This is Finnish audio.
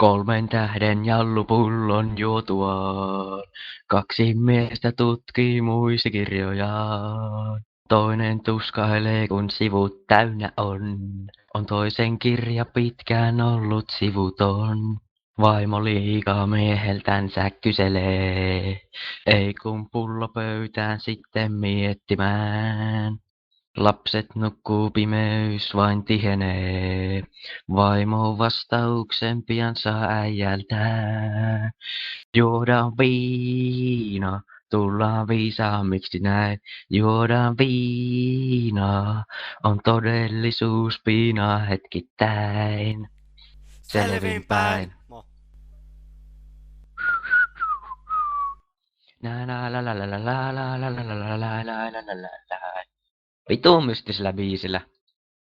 3 tähden jallupullon juotuaan. 2 miestä tutkii muistikirjojaan. Toinen tuskailee, kun sivut täynnä on. On toisen kirja pitkään ollut sivuton. Vaimo liikaa mieheltänsä kyselee. Ei kun pullo pöytään sitten miettimään. Lapset nukkuu, pimeys vain tihenee. Vaimo vastauksen pian saa äijältään. Juodaan viina, tullaan viisaammiksi näin. Juodaan viina, on todellisuus piinaa hetkittäin. Selvinpäin. La la la la la la la la la la la la la la la la. Vitun mystisellä biisillä.